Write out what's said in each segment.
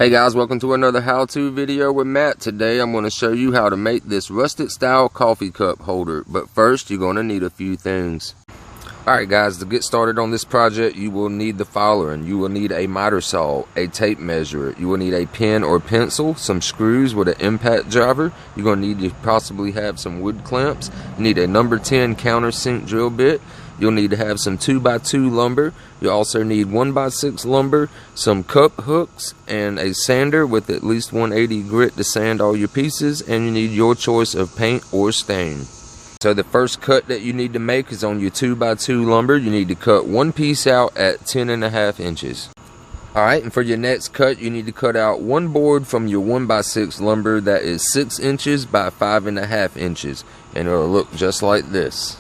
Hey guys, welcome to another how-to video with Matt. Today I'm going to show you how to make this rustic style coffee cup holder. But first you're going to need a few things. Alright guys, to get started on this project you will need the following. You will need a miter saw, a tape measure, you will need a pen or pencil, some screws with an impact driver. You're going to need to possibly have some wood clamps. You need a number 10 countersink drill bit. You'll need to have some 2x2 lumber. You also need 1x6 lumber, some cup hooks, and a sander with at least 180 grit to sand all your pieces, and you need your choice of paint or stain. So the first cut that you need to make is on your 2x2 lumber. You need to cut one piece out at 10.5 inches. Alright, and for your next cut, you need to cut out one board from your 1x6 lumber that is 6 inches by 5.5 inches, and it'll look just like this.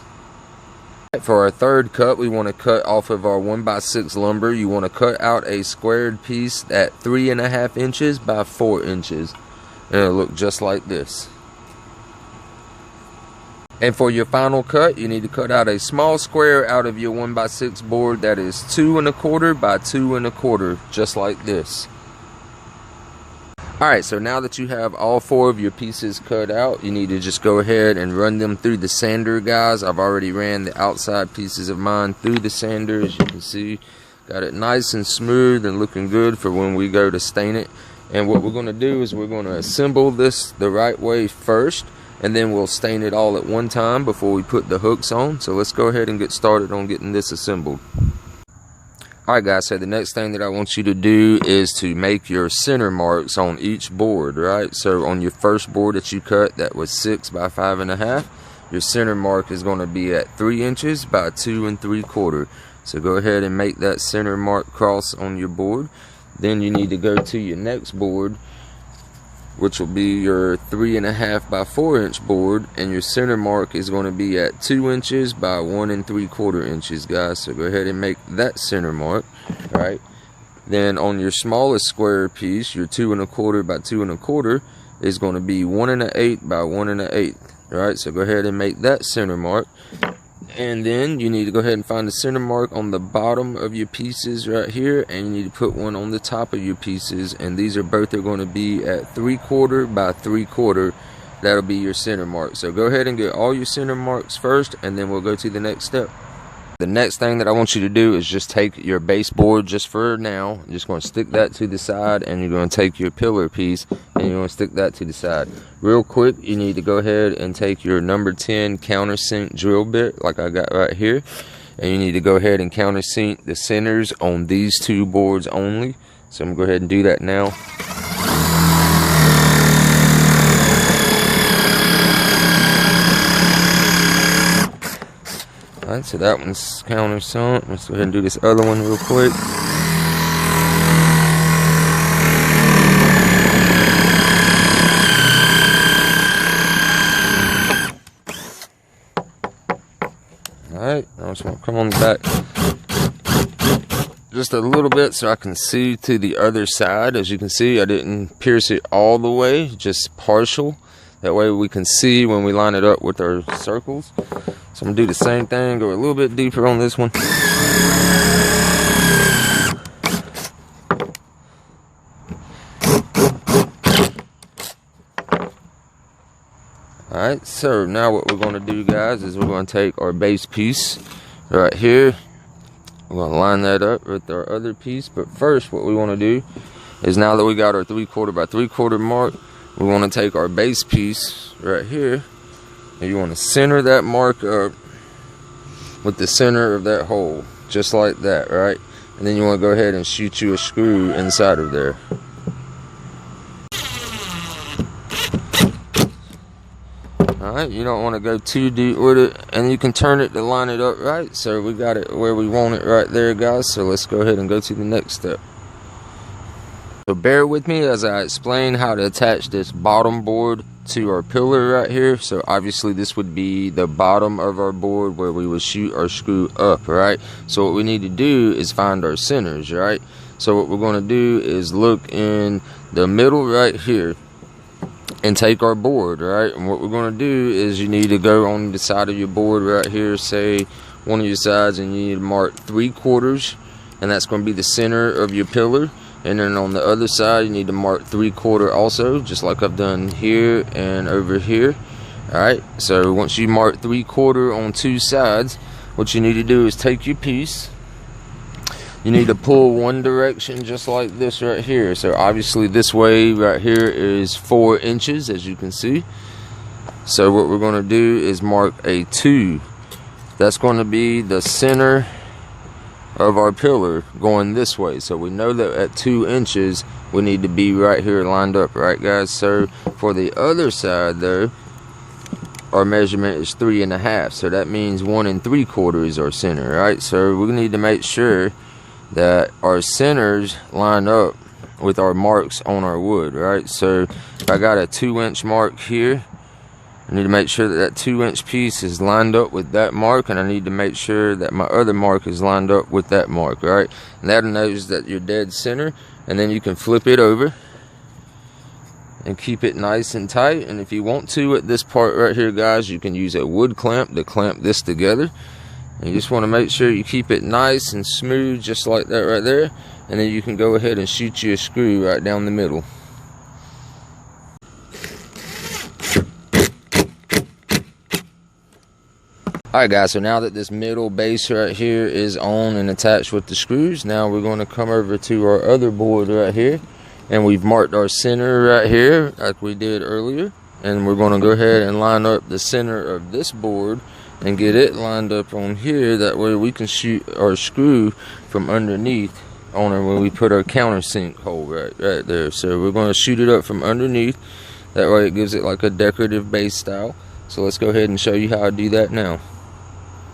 For our third cut, we want to cut off of our 1x6 lumber. You want to cut out a squared piece at 3.5 inches by 4 inches, and it'll look just like this. And for your final cut, you need to cut out a small square out of your 1x6 board that is 2.25 by 2.25, just like this. Alright, so now that you have all 4 of your pieces cut out, you need to just go ahead and run them through the sander, guys. I've already ran the outside pieces of mine through the sander, as you can see. Got it nice and smooth and looking good for when we go to stain it. And what we're going to do is we're going to assemble this the right way first, and then we'll stain it all at one time before we put the hooks on. So let's go ahead and get started on getting this assembled. Alright guys, so the next thing that I want you to do is to make your center marks on each board, right? So on your first board that you cut that was 6 by 5.5, your center mark is going to be at 3 inches by 2 3/4. So go ahead and make that center mark cross on your board. Then you need to go to your next board, which will be your 3.5 by 4 inch board, and your center mark is going to be at 2 inches by 1 3/4 inches, guys. So go ahead and make that center mark. Right, then on your smallest square piece, your 2.25 by 2.25 is going to be 1 1/8 by 1 1/8. Right, so go ahead and make that center mark. And then you need to go ahead and find the center mark on the bottom of your pieces right here, and you need to put one on the top of your pieces, and these are both going to be at 3/4 by 3/4. That'll be your center mark. So go ahead and get all your center marks first, and then we'll go to the next step. The next thing that I want you to do is just take your baseboard, just for now. I'm just going to stick that to the side, and you're going to take your pillar piece and you're going to stick that to the side. Real quick, you need to go ahead and take your number 10 countersink drill bit, like I got right here, and you need to go ahead and countersink the centers on these 2 boards only. So I'm going to go ahead and do that now. Alright, so that one's countersunk. Let's go ahead and do this other one real quick. Alright, I just want to come on the back just a little bit so I can see to the other side. As you can see, I didn't pierce it all the way, just partial. That way we can see when we line it up with our circles. So I'm going to do the same thing, go a little bit deeper on this one. Alright, so now what we're going to do, guys, is we're going to take our base piece right here. We're going to line that up with our other piece. But first, what we want to do is, now that we got our 3/4 by 3/4 mark, we want to take our base piece right here, and you want to center that mark up with the center of that hole, just like that, right? And then you want to go ahead and shoot you a screw inside of there. Alright, you don't want to go too deep with it, and you can turn it to line it up right. So we got it where we want it right there, guys. So let's go ahead and go to the next step. So bear with me as I explain how to attach this bottom board to our pillar right here. So obviously this would be the bottom of our board where we would shoot our screw up, right? So what we need to do is find our centers, right? So what we're going to do is look in the middle right here and take our board, right? And what we're going to do is you need to go on the side of your board right here, say one of your sides, and you need to mark 3/4, and that's going to be the center of your pillar. And then on the other side, you need to mark 3/4 also, just like I've done here and over here. Alright, so once you mark 3/4 on two sides, what you need to do is take your piece. You need to pull one direction just like this right here. So obviously this way right here is 4 inches, as you can see. So what we're going to do is mark a 2. That's going to be the center of our pillar going this way. So we know that at 2 inches we need to be right here lined up, right guys? So for the other side though, our measurement is 3.5. So that means 1 3/4 is our center, right? So we need to make sure that our centers line up with our marks on our wood, right? So if I got a 2-inch mark here, I need to make sure that that 2-inch piece is lined up with that mark, and I need to make sure that my other mark is lined up with that mark, right? And that knows that you're dead center, and then you can flip it over and keep it nice and tight. And if you want to, at this part right here guys, you can use a wood clamp to clamp this together. And you just want to make sure you keep it nice and smooth, just like that right there. And then you can go ahead and shoot you a screw right down the middle. Alright guys, so now that this middle base right here is on and attached with the screws, now we're going to come over to our other board right here. And we've marked our center right here like we did earlier. And we're going to go ahead and line up the center of this board and get it lined up on here. That way we can shoot our screw from underneath on it when we put our countersink hole right there. So we're going to shoot it up from underneath. That way it gives it like a decorative base style. So let's go ahead and show you how I do that now.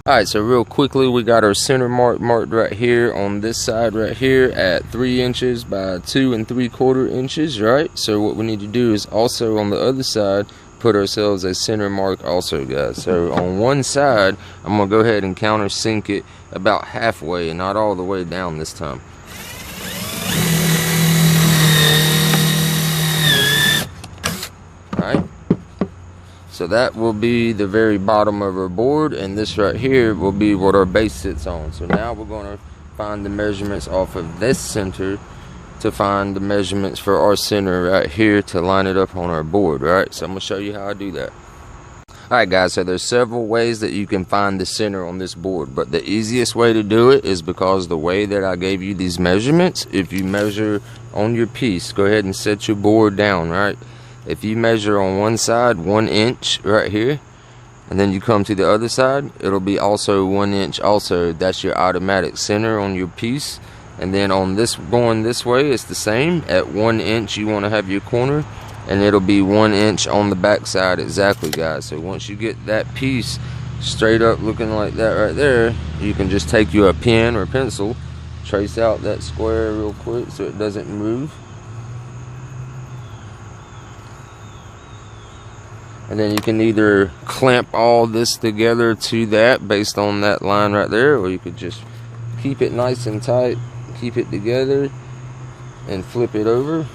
Alright, so real quickly, we got our center marked right here on this side right here at 3 inches by 2 3/4 inches, right? So what we need to do is also on the other side put ourselves a center mark also, guys. So on one side, I'm going to go ahead and countersink it about halfway and not all the way down this time. Alright. So that will be the very bottom of our board, and this right here will be what our base sits on. So now we're going to find the measurements off of this center to find the measurements for our center right here to line it up on our board, right? So I'm going to show you how I do that. Alright guys, so there's several ways that you can find the center on this board, but the easiest way to do it is because the way that I gave you these measurements, if you measure on your piece, go ahead and set your board down, right? If you measure on one side 1 inch right here, and then you come to the other side, it'll be also 1 inch also. That's your automatic center on your piece. And then on this, going this way, it's the same. At 1 inch you want to have your corner, and it'll be 1 inch on the back side exactly, guys. So once you get that piece straight up looking like that right there, you can just take you a pen or pencil, trace out that square real quick so it doesn't move. And then you can either clamp all this together to that based on that line right there, or you could just keep it nice and tight, keep it together, and flip it over.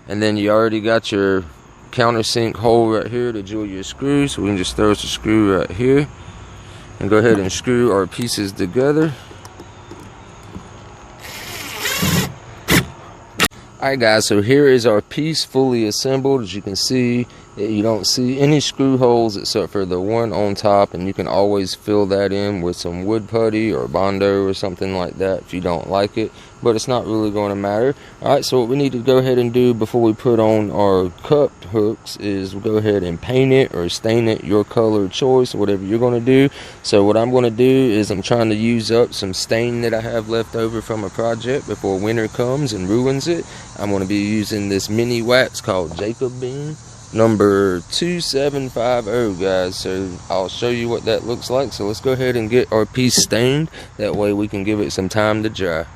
And then you already got your countersink hole right here to drill your screw, so we can just throw us a screw right here and go ahead and screw our pieces together. Alright guys, so here is our piece fully assembled. As you can see, you don't see any screw holes except for the one on top, and you can always fill that in with some wood putty or Bondo or something like that if you don't like it, but it's not really going to matter. Alright, so what we need to go ahead and do before we put on our cupped hooks is we'll go ahead and paint it or stain it, your color of choice, whatever you're going to do. So what I'm going to do is I'm trying to use up some stain that I have left over from a project before winter comes and ruins it. I'm going to be using this mini wax called Jacob Bean number 2750, guys. So I'll show you what that looks like. So let's go ahead and get our piece stained. That way we can give it some time to dry.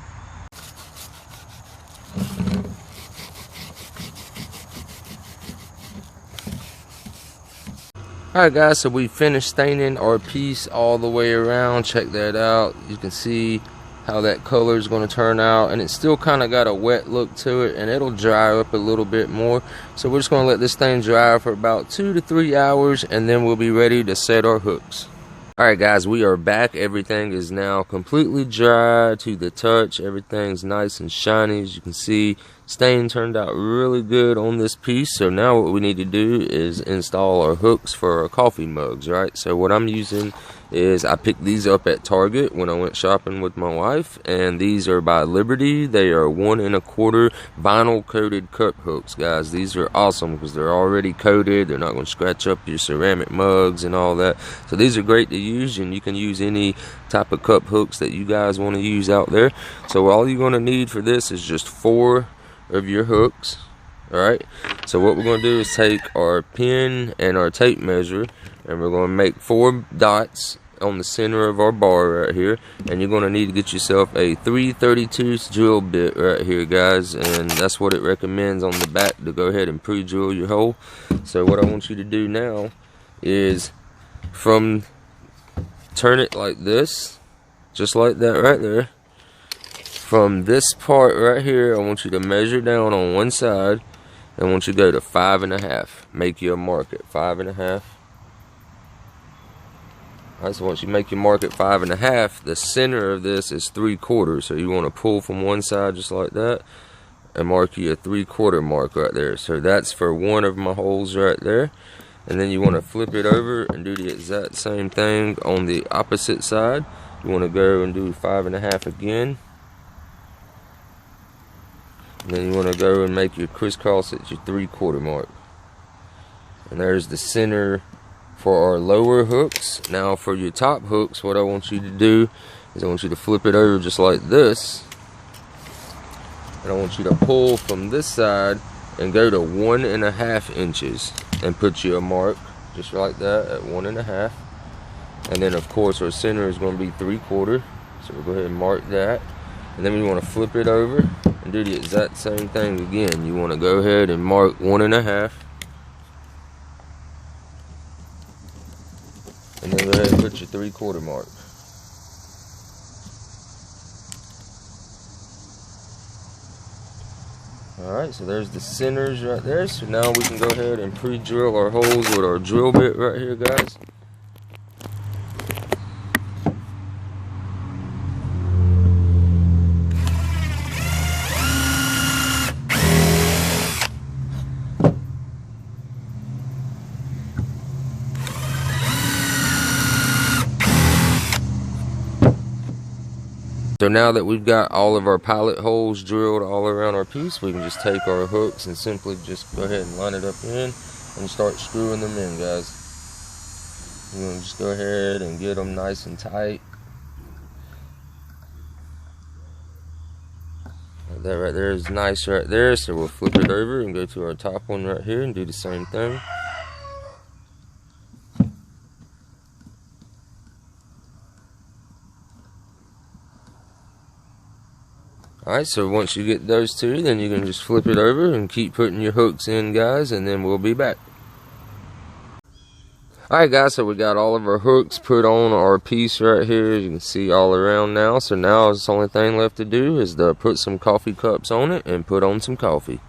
Alright guys, so we finished staining our piece all the way around. Check that out. You can see how that color is going to turn out, and it's still kind of got a wet look to it, and it'll dry up a little bit more. So we're just going to let this thing dry for about 2 to 3 hours, and then we'll be ready to set our hooks. Alright guys, we are back. Everything is now completely dry to the touch. Everything's nice and shiny. As you can see, stain turned out really good on this piece. So now what we need to do is install our hooks for our coffee mugs, right? So what I'm using is, I picked these up at Target when I went shopping with my wife, and these are by Liberty. They are 1 1/4 vinyl coated cup hooks, guys. These are awesome because they're already coated. They're not going to scratch up your ceramic mugs and all that. So these are great to use, and you can use any type of cup hooks that you guys want to use out there. So all you're going to need for this is just 4 of your hooks. Alright, so what we're going to do is take our pin and our tape measure, and we're going to make 4 dots on the center of our bar right here, and you're going to need to get yourself a 3/32 drill bit right here, guys, and that's what it recommends on the back to go ahead and pre-drill your hole. So what I want you to do now is turn it like this, just like that right there. From this part right here, I want you to measure down on one side. I want you to go to 5 1/2. Make your mark at 5 1/2. Alright, so once you make your mark at 5 1/2, the center of this is 3/4. So you want to pull from one side just like that and mark you a 3/4 mark right there. So that's for one of my holes right there. And then you want to flip it over and do the exact same thing on the opposite side. You want to go and do 5 1/2 again. And then you want to go and make your crisscross at your 3/4 mark. And there's the center for our lower hooks. Now for your top hooks, what I want you to do is I want you to flip it over just like this. And I want you to pull from this side and go to 1 1/2 inches and put you a mark just like that at 1 1/2. And then of course our center is going to be 3/4. So we'll go ahead and mark that. And then we want to flip it over and do the exact same thing again. You want to go ahead and mark 1 1/2. And then go ahead and put your 3/4 mark. Alright, so there's the centers right there. So now we can go ahead and pre-drill our holes with our drill bit right here, guys. So now that we've got all of our pilot holes drilled all around our piece, we can just take our hooks and simply just go ahead and line it up in and start screwing them in, guys. You want to just go ahead and get them nice and tight. That right there is nice right there, so we'll flip it over and go to our top one right here and do the same thing. Alright, so once you get those two, then you can just flip it over and keep putting your hooks in, guys, and then we'll be back. Alright guys, so we got all of our hooks put on our piece right here, as you can see all around now. So now the only thing left to do is to put some coffee cups on it and put on some coffee.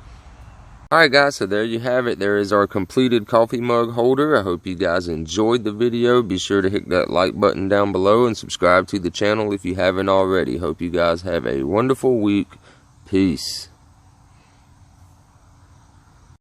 Alright guys, so there you have it. There is our completed coffee mug holder. I hope you guys enjoyed the video. Be sure to hit that like button down below and subscribe to the channel if you haven't already. Hope you guys have a wonderful week. Peace.